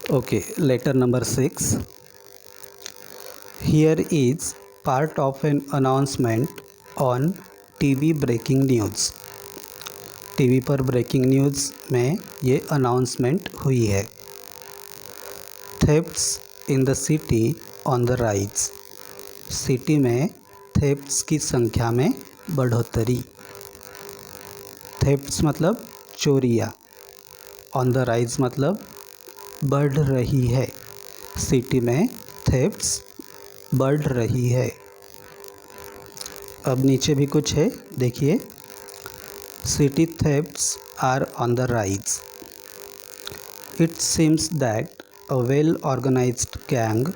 Okay, letter number 6. Here is part of an announcement on TV breaking news. TV पर breaking news में ये announcement हुई है। Thefts in the city on the rise. City में thefts की संख्या में बढ़ोतरी। थेफ्ट्स मतलब चोरियाँ, ऑन द राइज मतलब बढ़ रही है। सिटी में थेफ्ट्स बढ़ रही है। अब नीचे भी कुछ है, देखिए। City thefts are on the rise. It seems that a well organized gang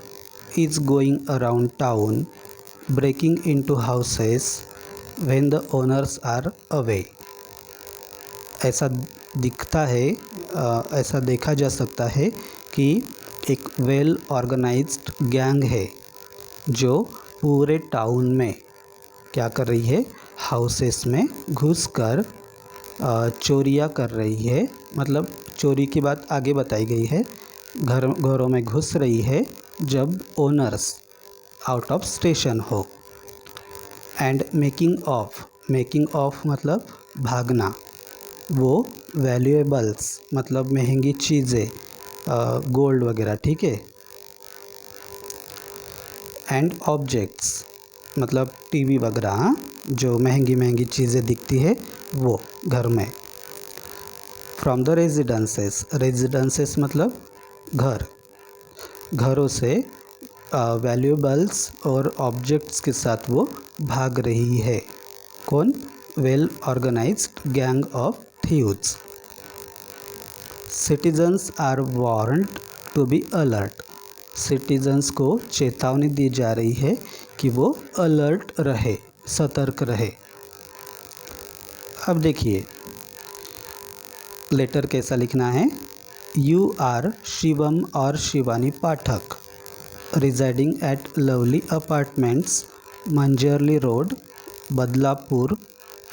is going around town breaking into houses when the owners are away. ऐसा दिखता है, ऐसा देखा जा सकता है कि एक वेल ऑर्गेनाइज्ड गैंग है जो पूरे टाउन में क्या कर रही है, हाउसेस में घुसकर चोरियाँ कर रही है। मतलब चोरी की बात आगे बताई गई है। घरों में घुस रही है जब ओनर्स आउट ऑफ स्टेशन हो। एंड मेकिंग ऑफ मतलब भागना। वो वैल्यूएबल्स मतलब महंगी चीज़ें, गोल्ड वगैरह, ठीक है। एंड ऑब्जेक्ट्स मतलब टीवी वगैरह, जो महंगी महंगी चीज़ें दिखती है वो घर में। फ्रॉम द रेजिडेंसेस मतलब घरों से वैल्यूएबल्स और ऑब्जेक्ट्स के साथ वो भाग रही है। कौन? Well organized gang of thieves. Citizens are warned to be alert. Citizens को चेतावनी दी जा रही है कि वो अलर्ट रहे, सतर्क रहे। अब देखिए लेटर कैसा लिखना है। यू आर शिवम और Shivani Pathak, residing at lovely apartments, Manjarli road, Badlapur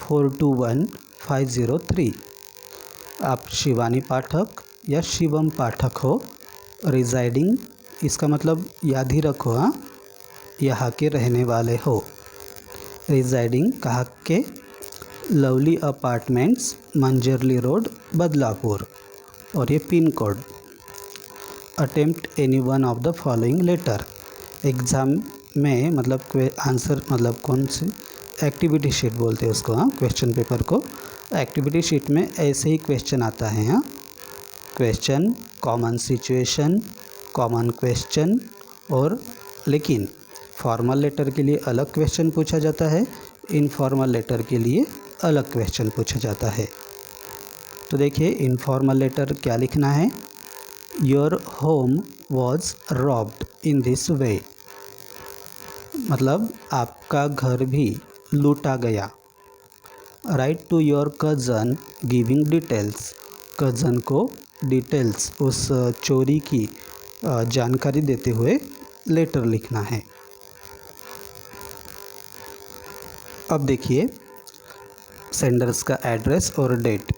421503। आप शिवानी पाठक या शिवम पाठक हो। रिजाइडिंग इसका मतलब याद ही रखो, हाँ, यहाँ के रहने वाले हो। रिजाइडिंग कहाँ के? Lovely apartments, Manjarli road, Badlapur, और ये pin code. Attempt any one of the following letter. Exam में मतलब आंसर मतलब कौन सी एक्टिविटी शीट बोलते हैं उसको, हाँ, क्वेश्चन पेपर को। एक्टिविटी शीट में ऐसे ही क्वेश्चन आता है, हाँ। Question, common situation, common question, और लेकिन फॉर्मल लेटर के लिए अलग क्वेश्चन पूछा जाता है, इनफॉर्मल लेटर के लिए अलग क्वेश्चन पूछा जाता है। तो देखिए इनफॉर्मल लेटर क्या लिखना है। Your home was robbed in this way. मतलब आपका घर भी लूटा गया। Write to your cousin giving details. Cousin को डिटेल्स, उस चोरी की जानकारी देते हुए लेटर लिखना है। अब देखिए सेंडर्स का एड्रेस और date.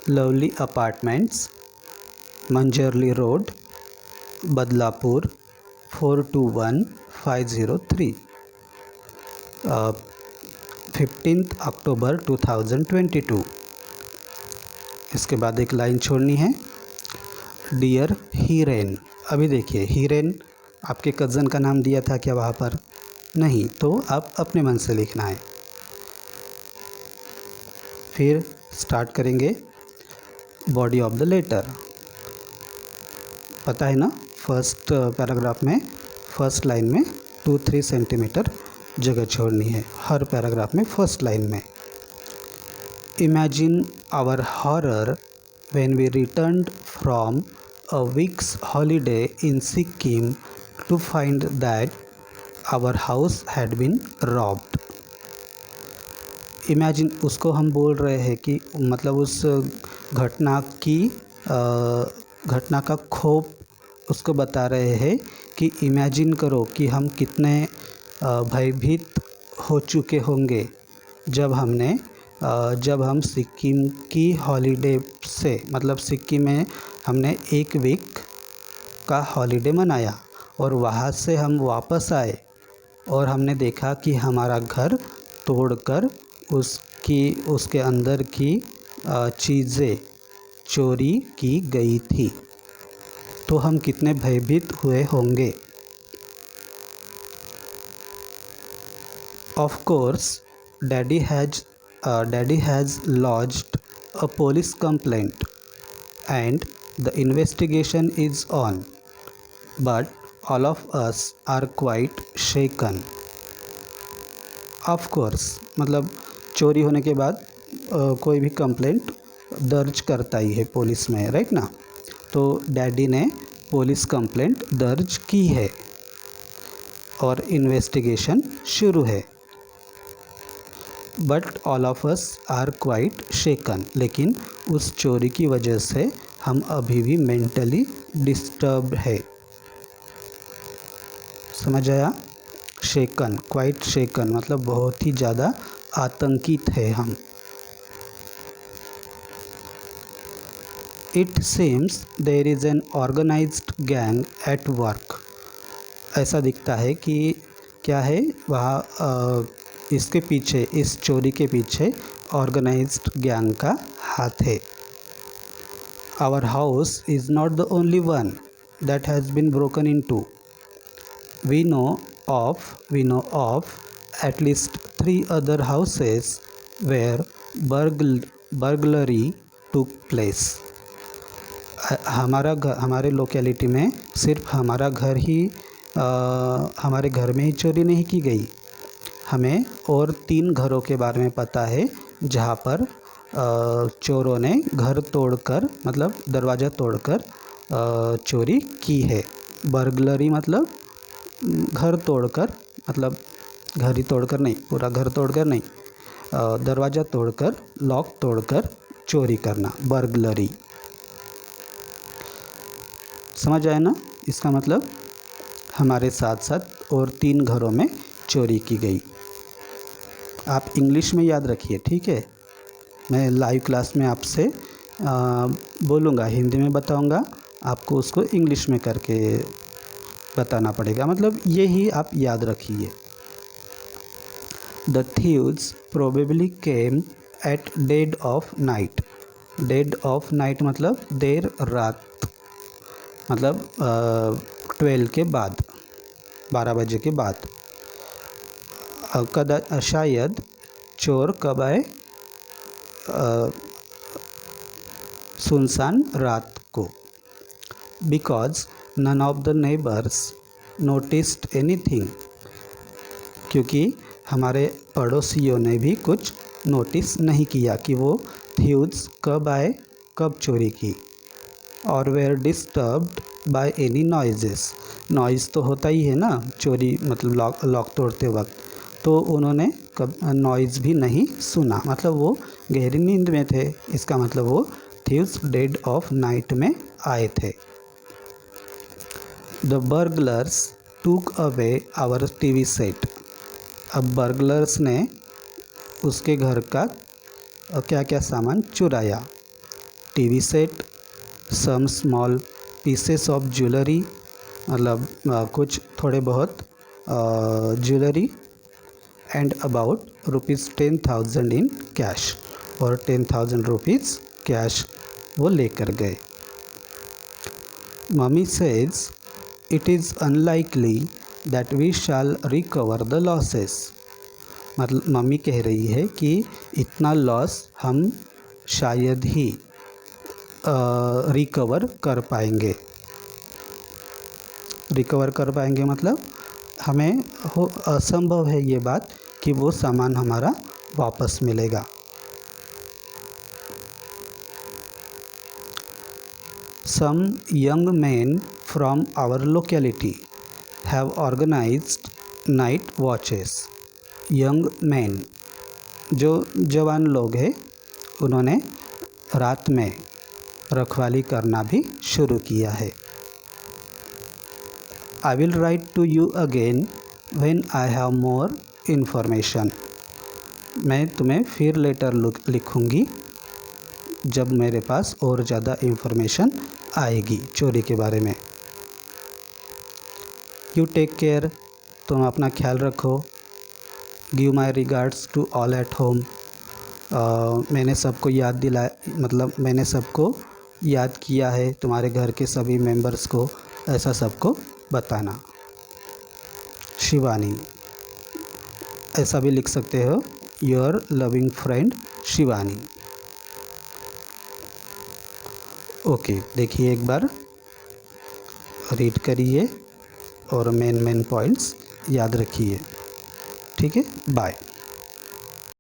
Lovely apartments, Manjarli road, Badlapur 421503, 15 अक्टूबर 2022। इसके बाद एक लाइन छोड़नी है, डियर हीरेन। अभी देखिए हीरेन आपके कज़न का नाम दिया था क्या वहाँ पर? नहीं, तो आप अपने मन से लिखना है। फिर स्टार्ट करेंगे बॉडी ऑफ द लेटर। पता है ना, फर्स्ट पैराग्राफ में फर्स्ट लाइन में 2-3 सेंटीमीटर जगह छोड़नी है हर पैराग्राफ में, फर्स्ट लाइन में। Imagine our horror when we returned from a week's holiday in Sikkim to find that our house had been robbed. Imagine उसको हम बोल रहे हैं कि मतलब उस घटना का खौफ उसको बता रहे हैं कि इमेजिन करो कि हम कितने भयभीत हो चुके होंगे जब हम सिक्किम की हॉलीडे से, मतलब सिक्किम में हमने एक वीक का हॉलीडे मनाया और वहाँ से हम वापस आए और हमने देखा कि हमारा घर तोड़कर उसके अंदर की चीज़ें चोरी की गई थी, तो हम कितने भयभीत हुए होंगे। Of course, Daddy has lodged a police complaint and the investigation is on, but all of us are quite shaken. Of course मतलब चोरी होने के बाद कोई भी कंप्लेंट दर्ज करता ही है पुलिस में, राइट ना। तो डैडी ने पुलिस कंप्लेंट दर्ज की है और इन्वेस्टिगेशन शुरू है। But all of us are quite shaken, लेकिन उस चोरी की वजह से हम अभी भी मेंटली डिस्टर्ब्ड है। समझ आया? शेकन, क्वाइट शेकन मतलब बहुत ही ज़्यादा आतंकित है हम। It seems there is an organized gang at work. ऐसा दिखता है कि क्या है वहाँ इसके पीछे, इस चोरी के पीछे ऑर्गेनाइज्ड गैंग का हाथ है। Our house is not the only one that has been broken in to. We know of at least 3 other houses where burglary took place. हमारे लोकेलिटी में सिर्फ हमारा घर ही हमारे घर में ही चोरी नहीं की गई, हमें और 3 घरों के बारे में पता है जहाँ पर चोरों ने घर तोड़कर मतलब दरवाज़ा तोड़कर चोरी की है। बर्गलरी मतलब घर तोड़कर, मतलब घर ही तोड़कर नहीं, पूरा घर तोड़कर नहीं, दरवाज़ा तोड़कर, लॉक तोड़कर चोरी करना, बर्गलरी। समझ आया ना? इसका मतलब हमारे साथ साथ और 3 घरों में चोरी की गई। आप इंग्लिश में याद रखिए, ठीक है। मैं लाइव क्लास में आपसे बोलूँगा, हिंदी में बताऊँगा, आपको उसको इंग्लिश में करके बताना पड़ेगा, मतलब यही आप याद रखिए। The thieves probably came at dead of night. Dead of night मतलब देर रात, मतलब 12 के बाद, 12 बजे के बाद। शायद चोर कब आए? सुनसान रात को। Because none of the neighbors noticed anything. क्योंकि हमारे पड़ोसियों ने भी कुछ नोटिस नहीं किया कि वो थीव्स कब आए, कब चोरी की। और were disturbed by any noises. Noise तो होता ही है ना चोरी मतलब लॉक तोड़ते वक्त, तो उन्होंने कब नॉइज़ भी नहीं सुना, मतलब वो गहरी नींद में थे। इसका मतलब वो थीव्स डेड ऑफ नाइट में आए थे। The burglars took away our TV set. अब बर्गलर्स ने उसके घर का क्या क्या सामान चुराया? TV set, some small pieces of jewellery, मतलब कुछ थोड़े बहुत jewellery, and about ₹10,000 in cash, और 10,000 रुपीज़ कैश वो लेकर गए। Mummy says it is unlikely that we shall recover the losses. मतलब मम्मी कह रही है कि इतना लॉस हम शायद ही रिकवर कर पाएंगे। रिकवर कर पाएंगे मतलब हमें असंभव है ये बात कि वो सामान हमारा वापस मिलेगा। Some young men from our locality have organized night watches. Young men जो जवान लोग हैं उन्होंने रात में रखवाली करना भी शुरू किया है। I will write to you again when I have more information. मैं तुम्हें फिर लेटर लिखूंगी जब मेरे पास और ज़्यादा इन्फॉर्मेशन आएगी चोरी के बारे में। यू टेक केयर, तुम अपना ख्याल रखो। Give my regards to all at home, मैंने सबको याद दिलाया, मतलब मैंने सबको याद किया है, तुम्हारे घर के सभी मेंबर्स को, ऐसा सबको बताना। शिवानी, ऐसा भी लिख सकते हो, your loving friend Shivani. Okay, देखिए एक बार रीड करिए और मेन पॉइंट्स याद रखिए। ठीक है, बाय।